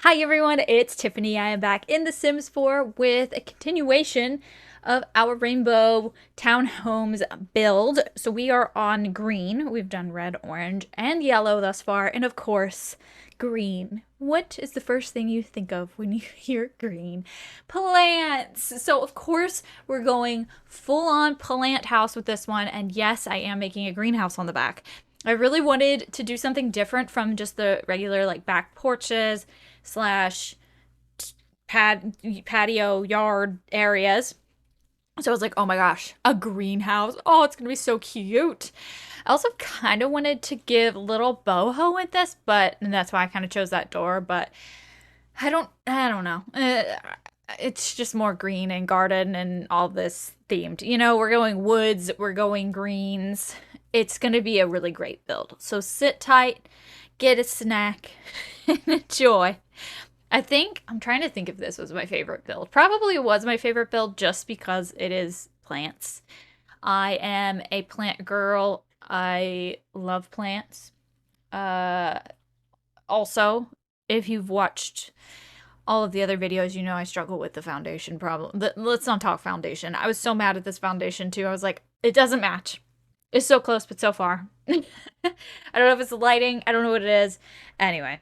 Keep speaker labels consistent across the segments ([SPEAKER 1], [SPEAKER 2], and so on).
[SPEAKER 1] Hi everyone, it's Tiffany. I am back in The Sims 4 with a continuation of our rainbow townhomes build. So we are on green. We've done red, orange, and yellow thus far, and of course, green. What is the first thing you think of when you hear green? Plants! So of course, we're going full on plant house with this one, and yes, I am making a greenhouse on the back. I really wanted to do something different from just the regular like back porches slash patio yard areas. So I was like, oh my gosh, a greenhouse. Oh, it's gonna be so cute. I also kind of wanted to give little boho with this, but and that's why I kind of chose that door. But I don't know. It's just more green and garden and all this themed. We're going woods, we're going greens. It's gonna be a really great build. So sit tight, get a snack, and enjoy. I'm trying to think if this was my favorite build. Probably it was my favorite build just because it is plants. I am a plant girl. I love plants. Uh, Also, if you've watched all of the other videos, you know I struggle with the foundation problem. Let's not talk foundation. I was so mad at this foundation too. I was like, it doesn't match. It's so close, but so far. I don't know if it's the lighting. I don't know what it is. Anyway,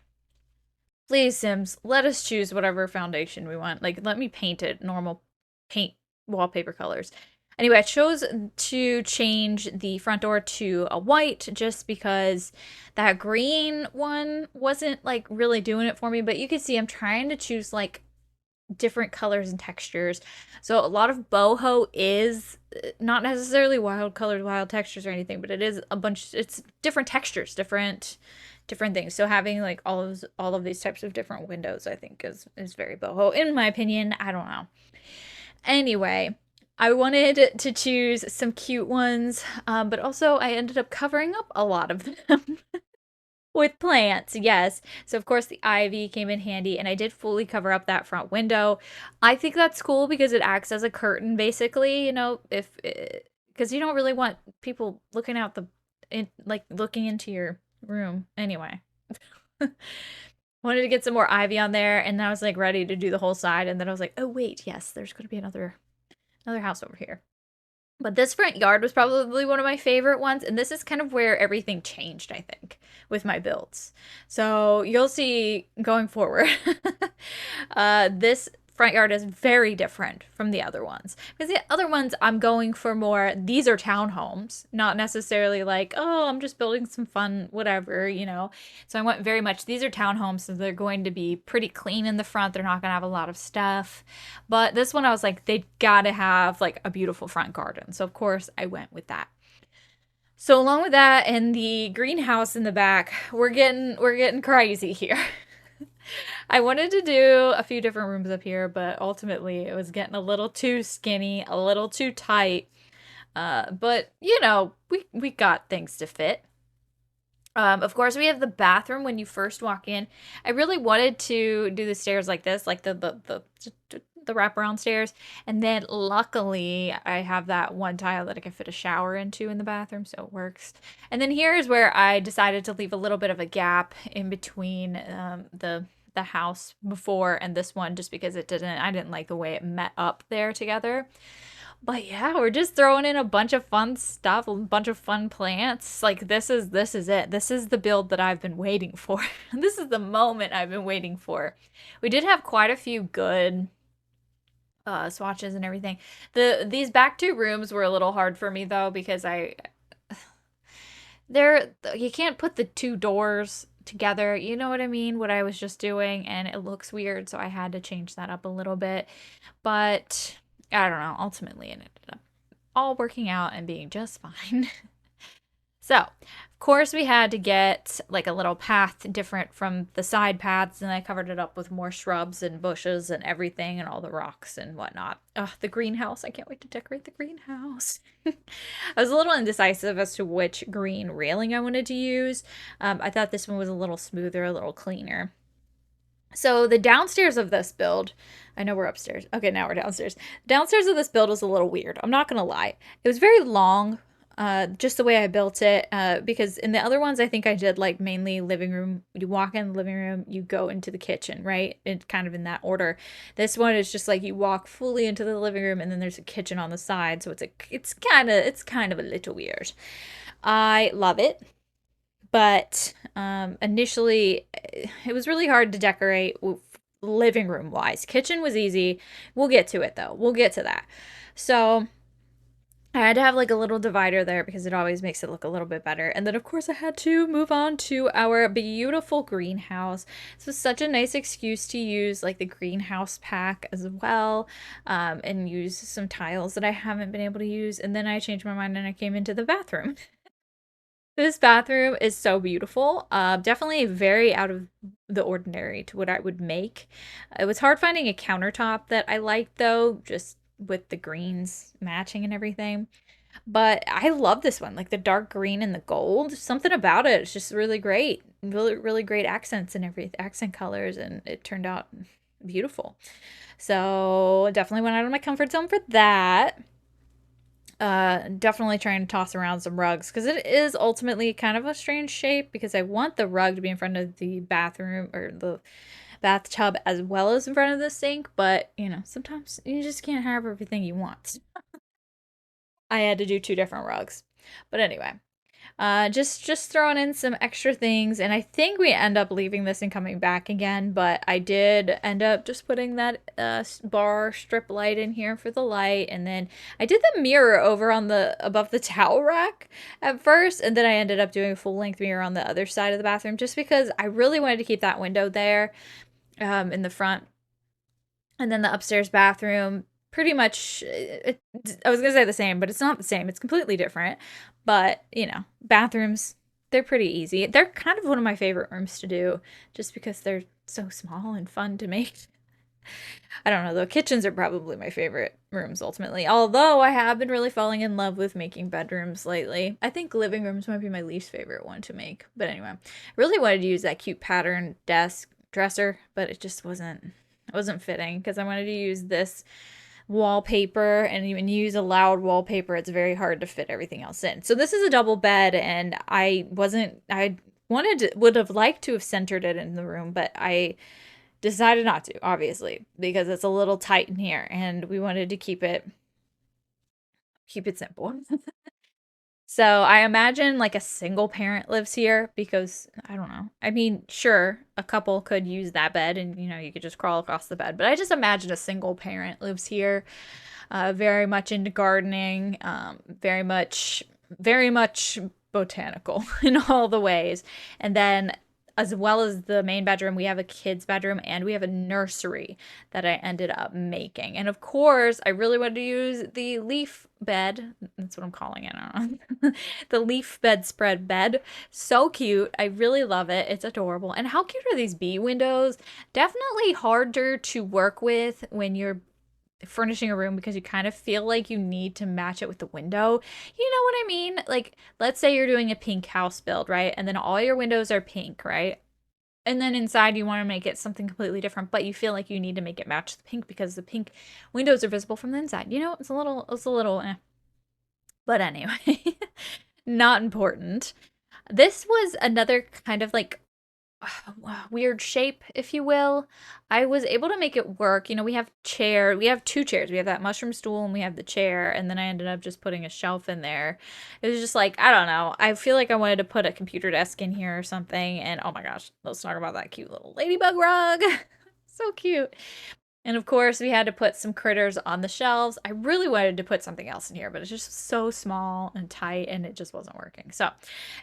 [SPEAKER 1] please, Sims, let us choose whatever foundation we want. Like, let me paint it normal paint wallpaper colors. Anyway, I chose to change the front door to a white just because that green one wasn't like really doing it for me. But you can see I'm trying to choose like different colors and textures. So a lot of boho is not necessarily wild colors, wild textures or anything, but it is it's different textures, different things. So having like all of these types of different windows, I think is very boho in my opinion. I don't know. Anyway, I wanted to choose some cute ones, but also I ended up covering up a lot of them with plants. Yes. So of course the ivy came in handy, and I did fully cover up that front window. I think that's cool because it acts as a curtain, basically. If because you don't really want people looking out like looking into your room anyway. Wanted to get some more ivy on there, and then I was like ready to do the whole side, and then I was like, oh wait, yes, there's going to be another house over here. But this front yard was probably one of my favorite ones, and this is kind of where everything changed, I think, with my builds. So you'll see going forward. This front yard is very different from the other ones. Because the other ones, I'm going for more, these are townhomes, not necessarily like, oh, I'm just building some fun, whatever. So I went very much, these are townhomes, so they're going to be pretty clean in the front. They're not going to have a lot of stuff. But this one, I was like, they gotta have like a beautiful front garden. So of course I went with that. So along with that and the greenhouse in the back, we're getting crazy here. I wanted to do a few different rooms up here, but ultimately it was getting a little too skinny, a little too tight. But we got things to fit. Of course, we have the bathroom when you first walk in. I really wanted to do the stairs like this, like the wraparound stairs. And then luckily, I have that one tile that I can fit a shower into in the bathroom, so it works. And then here is where I decided to leave a little bit of a gap in between the house before and this one, just because I didn't like the way it met up there together. But yeah, we're just throwing in a bunch of fun stuff, a bunch of fun plants. Like this is it. This is the build that I've been waiting for. This is the moment I've been waiting for. We did have quite a few good swatches and everything. These back two rooms were a little hard for me though because you can't put the two doors together. You know what I mean? What I was just doing, and it looks weird, so I had to change that up a little bit. But I don't know. Ultimately, it ended up all working out and being just fine. So, of course, we had to get like a little path different from the side paths, and I covered it up with more shrubs and bushes and everything and all the rocks and whatnot. Ugh, the greenhouse. I can't wait to decorate the greenhouse. I was a little indecisive as to which green railing I wanted to use. I thought this one was a little smoother, a little cleaner. So the downstairs of this build, I know we're upstairs. Okay, now we're downstairs. Downstairs of this build was a little weird. I'm not gonna lie. It was very long, just the way I built it. Because in the other ones, I think I did like mainly living room. You walk in the living room, you go into the kitchen, right? It's kind of in that order. This one is just like you walk fully into the living room, and then there's a kitchen on the side, so it's kind of a little weird. I love it, but initially it was really hard to decorate living room wise. Kitchen was easy. We'll get to it though. We'll get to that. So I had to have like a little divider there because it always makes it look a little bit better. And then, of course, I had to move on to our beautiful greenhouse. This was such a nice excuse to use like the greenhouse pack as well, and use some tiles that I haven't been able to use. And then I changed my mind and I came into the bathroom. This bathroom is so beautiful. Definitely very out of the ordinary to what I would make. It was hard finding a countertop that I liked though, just with the greens matching and everything. But I love this one, like the dark green and the gold. Something about it. It's just really great. Really, really great accents and every accent colors, and it turned out beautiful. So definitely went out of my comfort zone for that. Definitely trying to toss around some rugs because it is ultimately kind of a strange shape because I want the rug to be in front of the bathroom or the bathtub as well as in front of the sink, but sometimes you just can't have everything you want. I had to do two different rugs. But anyway, just throwing in some extra things, and I think we end up leaving this and coming back again, but I did end up just putting that bar strip light in here for the light, and then I did the mirror over on the above the towel rack at first, and then I ended up doing a full length mirror on the other side of the bathroom just because I really wanted to keep that window there in the front. And then the upstairs bathroom, pretty much, I was gonna say the same, but it's not the same. It's completely different. But, bathrooms, they're pretty easy. They're kind of one of my favorite rooms to do just because they're so small and fun to make. I don't know, though. Kitchens are probably my favorite rooms ultimately. Although I have been really falling in love with making bedrooms lately. I think living rooms might be my least favorite one to make. But anyway, I really wanted to use that cute pattern desk dresser, but it wasn't fitting because I wanted to use this wallpaper, and even use a loud wallpaper, it's very hard to fit everything else in. So this is a double bed, and would have liked to have centered it in the room, but I decided not to, obviously, because it's a little tight in here and we wanted to keep it simple. So I imagine like a single parent lives here because I don't know. I mean, sure, a couple could use that bed and you could just crawl across the bed, but I just imagine a single parent lives here, very much into gardening, very much botanical in all the ways. And then as well as the main bedroom, we have a kid's bedroom and we have a nursery that I ended up making. And of course, I really wanted to use the leaf bed. That's what I'm calling it. I don't know. The leaf bedspread bed. So cute. I really love it. It's adorable. And how cute are these bee windows? Definitely harder to work with when you're furnishing a room because you kind of feel like you need to match it with the window. You know what I mean? Like, let's say you're doing a pink house build, right? And then all your windows are pink, right? And then inside you want to make it something completely different, but you feel like you need to make it match the pink because the pink windows are visible from the inside. It's a little But anyway, not important. This was another kind of like weird shape, if you will. I was able to make it work. We have two chairs. We have that mushroom stool and we have the chair, and then I ended up just putting a shelf in there. It was just like, I don't know. I feel like I wanted to put a computer desk in here or something, and oh my gosh, let's talk about that cute little ladybug rug. So cute. And of course, we had to put some critters on the shelves. I really wanted to put something else in here, but it's just so small and tight and it just wasn't working. So,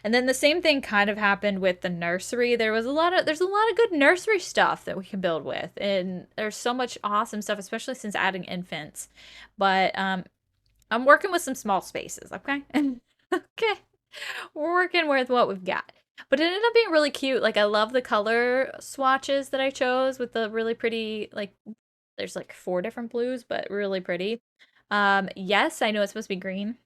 [SPEAKER 1] and then the same thing kind of happened with the nursery. There's a lot of good nursery stuff that we can build with. And there's so much awesome stuff, especially since adding infants. But I'm working with some small spaces, okay? Okay. We're working with what we've got. But it ended up being really cute. Like I love the color swatches that I chose with the really pretty like there's like four different blues, but really pretty. Yes, I know it's supposed to be green.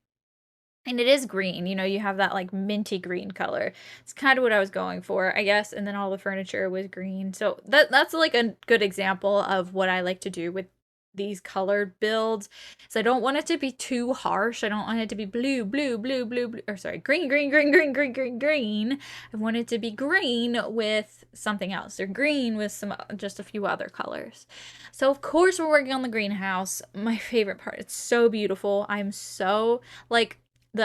[SPEAKER 1] And it is green, you have that like minty green color. It's kind of what I was going for, I guess. And then all the furniture was green. So that's like a good example of what I like to do with these colored builds. So I don't want it to be too harsh. I don't want it to be blue, blue, blue, blue, blue, or sorry, green, green, green, green, green, green, green. I want it to be green with something else, or green with some just a few other colors. So of course we're working on the greenhouse. My favorite part. It's so beautiful. I'm so like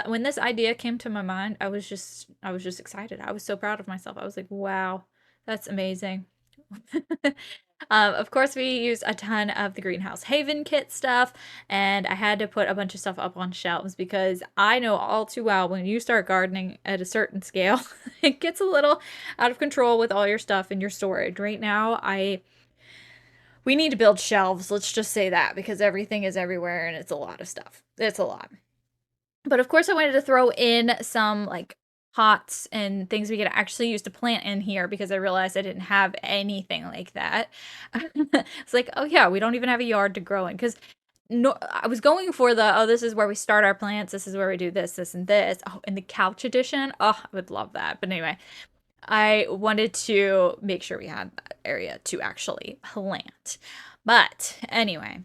[SPEAKER 1] when this idea came to my mind, I was just excited. I was so proud of myself. I was like, wow, that's amazing. Of course, we used a ton of the Greenhouse Haven kit stuff, and I had to put a bunch of stuff up on shelves because I know all too well when you start gardening at a certain scale, it gets a little out of control with all your stuff in your storage. Right now, we need to build shelves, let's just say that, because everything is everywhere and it's a lot of stuff. It's a lot. But of course, I wanted to throw in some like pots and things we could actually use to plant in here because I realized I didn't have anything like that. It's like, oh yeah, we don't even have a yard to grow in because no, I was going for the, oh, this is where we start our plants. This is where we do this, this, and this. Oh, and the couch edition. Oh, I would love that. But anyway, I wanted to make sure we had that area to actually plant. But anyway,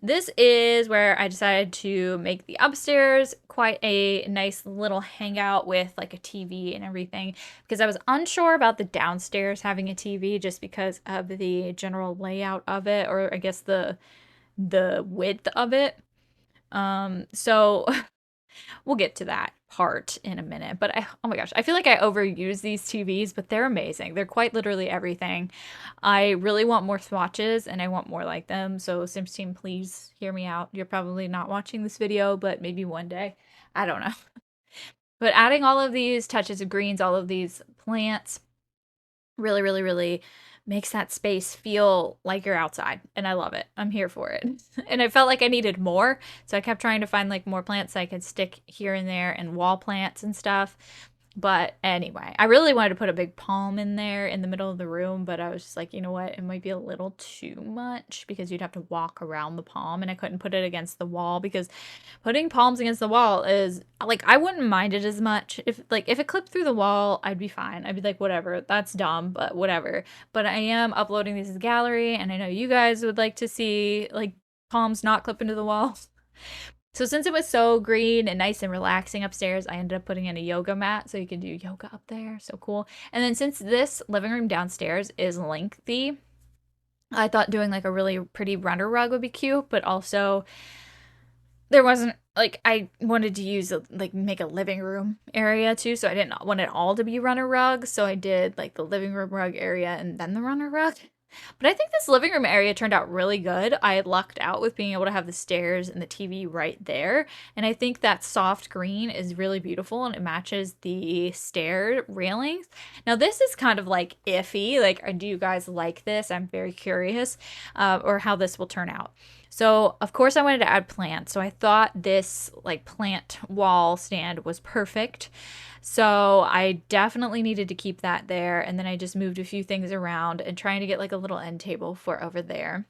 [SPEAKER 1] this is where I decided to make the upstairs quite a nice little hangout with like a TV and everything because I was unsure about the downstairs having a TV just because of the general layout of it, or I guess the width of it. So we'll get to that part in a minute. But oh my gosh, I feel like I overuse these TVs, but they're amazing. They're quite literally everything. I really want more swatches and I want more like them. So Sims team, please hear me out. You're probably not watching this video, but maybe one day. I don't know. But adding all of these touches of greens, all of these plants, really, really, really makes that space feel like you're outside. And I love it. I'm here for it. And I felt like I needed more. So I kept trying to find like more plants I could stick here and there and wall plants and stuff. But anyway, I really wanted to put a big palm in there in the middle of the room, but I was just like, you know what? It might be a little too much because you'd have to walk around the palm and I couldn't put it against the wall because putting palms against the wall is like I wouldn't mind it as much. If it clipped through the wall, I'd be fine. I'd be like, whatever, that's dumb, but whatever. But I am uploading these as a gallery and I know you guys would like to see like palms not clip into the wall. So since it was so green and nice and relaxing upstairs, I ended up putting in a yoga mat so you can do yoga up there. So cool. And then since this living room downstairs is lengthy, I thought doing like a really pretty runner rug would be cute, but also there wasn't like I wanted to use make a living room area too, so I didn't want it all to be runner rug. So I did like the living room rug area and then the runner rug. But I think this living room area turned out really good. I lucked out with being able to have the stairs and the TV right there. And I think that soft green is really beautiful and it matches the stair railings. Now, this is kind of like iffy. Like, do you guys like this? I'm very curious, or how this will turn out. So, of course, I wanted to add plants. So I thought this like plant wall stand was perfect. So I definitely needed to keep that there. And then I just moved a few things around and trying to get like a little end table for over there.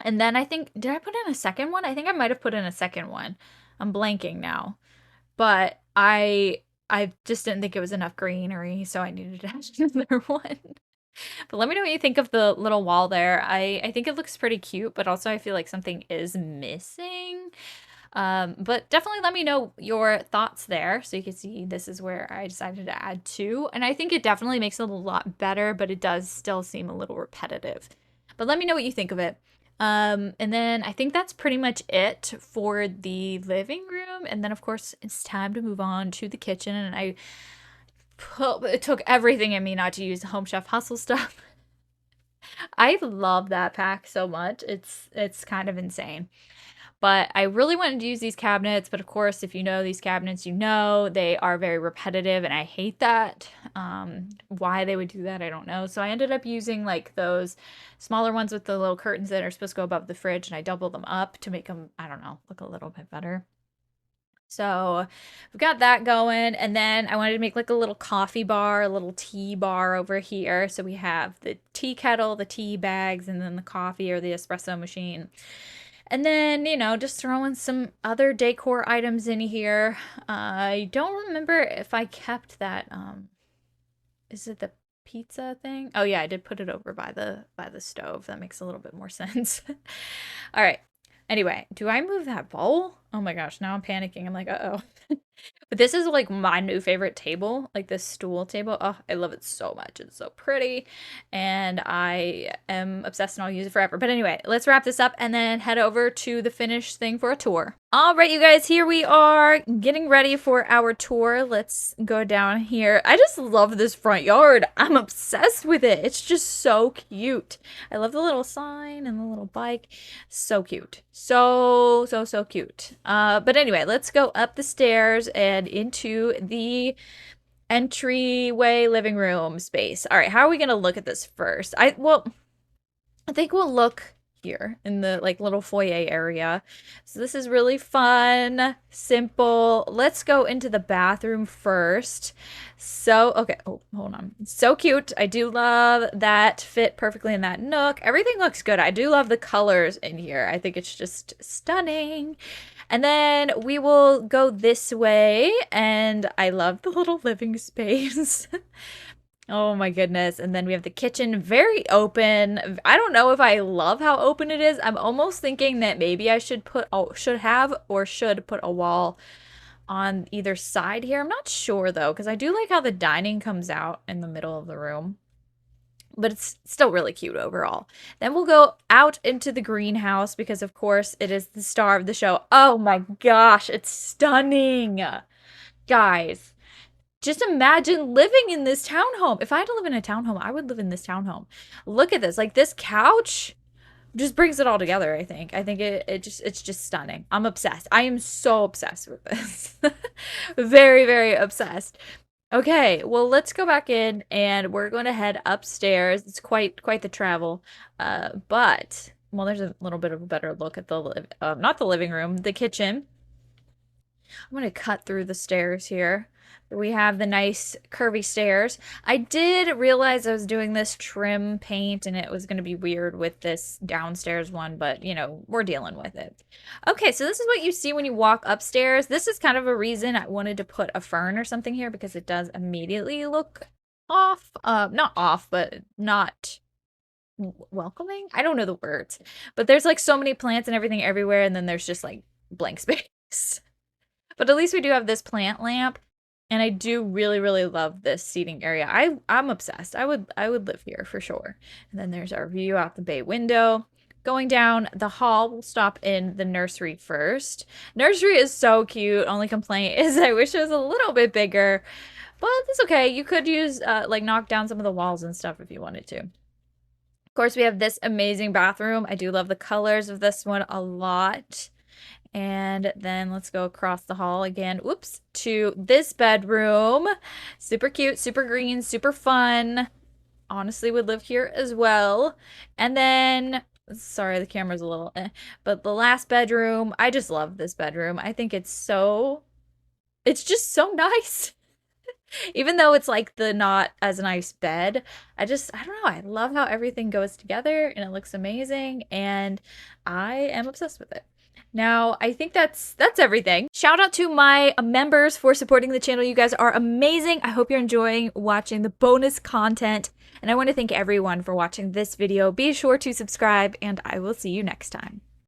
[SPEAKER 1] And then I think, did I put in a second one? I think I might have put in a second one. I'm blanking now. But I just didn't think it was enough greenery, so I needed to add another one. But let me know what you think of the little wall there. I think it looks pretty cute, but also I feel like something is missing. But definitely let me know your thoughts there. So you can see this is where I decided to add two. And I think it definitely makes it a lot better, but it does still seem a little repetitive. But let me know what you think of it. And then I think that's pretty much it for the living room. And then of course it's time to move on to the kitchen. And it took everything in me not to use the Home Chef Hustle stuff. I love that pack so much. It's kind of insane. But I really wanted to use these cabinets, but of course, if you know these cabinets, you know they are very repetitive, and I hate that. Why they would do that, I don't know. So I ended up using like those smaller ones with the little curtains that are supposed to go above the fridge, and I doubled them up to make them, I don't know, look a little bit better. So we've got that going. And then I wanted to make like a little coffee bar, a little tea bar over here. So we have the tea kettle, the tea bags, and then the coffee or the espresso machine. And then, you know, just throwing some other decor items in here. I don't remember if I kept that, is it the pizza thing. Oh yeah, I did put it over by the stove. That makes a little bit more sense. All right. Anyway, do I move that bowl? Oh my gosh, now I'm panicking. I'm like, uh-oh. But this is like my new favorite table, like this stool table. Oh, I love it so much. It's so pretty and I am obsessed and I'll use it forever. But anyway, let's wrap this up and then head over to the finished thing for a tour. All right, you guys, here we are getting ready for our tour. Let's go down here. I just love this front yard. I'm obsessed with it. It's just so cute. I love the little sign and the little bike. So cute. So cute. But anyway, let's go up the stairs and into the entryway living room space. All right, how are we gonna look at this first? I think we'll look here in the like little foyer area. So this is really fun, simple. Let's go into the bathroom first. So, okay, oh, hold on. So cute. I do love that fit perfectly in that nook. Everything looks good. I do love the colors in here. I think it's just stunning. And then we will go this way, and I love the little living space. Oh my goodness. And then we have the kitchen, very open. I don't know if I love how open it is. I'm almost thinking that maybe I should put a wall on either side here. I'm not sure though, because I do like how the dining comes out in the middle of the room. But it's still really cute overall. Then we'll go out into the greenhouse because of course it is the star of the show. Oh my gosh, it's stunning. Guys, just imagine living in this townhome. If I had to live in a townhome, I would live in this townhome. Look at this. Like this couch just brings it all together, I think. I think it's just stunning. I'm obsessed. I am so obsessed with this. Very, very obsessed. Okay, well, let's go back in and we're going to head upstairs. It's quite the travel. But well, there's a little bit of a better look at the not the living room, the kitchen. I'm going to cut through the stairs here. We have the nice curvy stairs. I did realize I was doing this trim paint and it was going to be weird with this downstairs one, but you know, we're dealing with it. Okay, so this is what you see when you walk upstairs. This is kind of a reason I wanted to put a fern or something here because it does immediately look off. Not off, but not welcoming. I don't know the words, but there's like so many plants and everything everywhere, and then there's just like blank space. But at least we do have this plant lamp. And I do really, really love this seating area. I'm obsessed. I would live here for sure. And then there's our view out the bay window. Going down the hall, we'll stop in the nursery first. Nursery is so cute. Only complaint is I wish it was a little bit bigger. But it's okay. You could use, like, knock down some of the walls and stuff if you wanted to. Of course, we have this amazing bathroom. I do love the colors of this one a lot. And then let's go across the hall again, whoops, to this bedroom. Super cute, super green, super fun. Honestly would live here as well. And then, sorry, the camera's a little but the last bedroom, I just love this bedroom. I think it's just so nice. Even though it's like the not as nice bed, I don't know, I love how everything goes together and it looks amazing and I am obsessed with it. Now, I think that's everything. Shout out to my members for supporting the channel. You guys are amazing. I hope you're enjoying watching the bonus content. And I want to thank everyone for watching this video. Be sure to subscribe, and I will see you next time.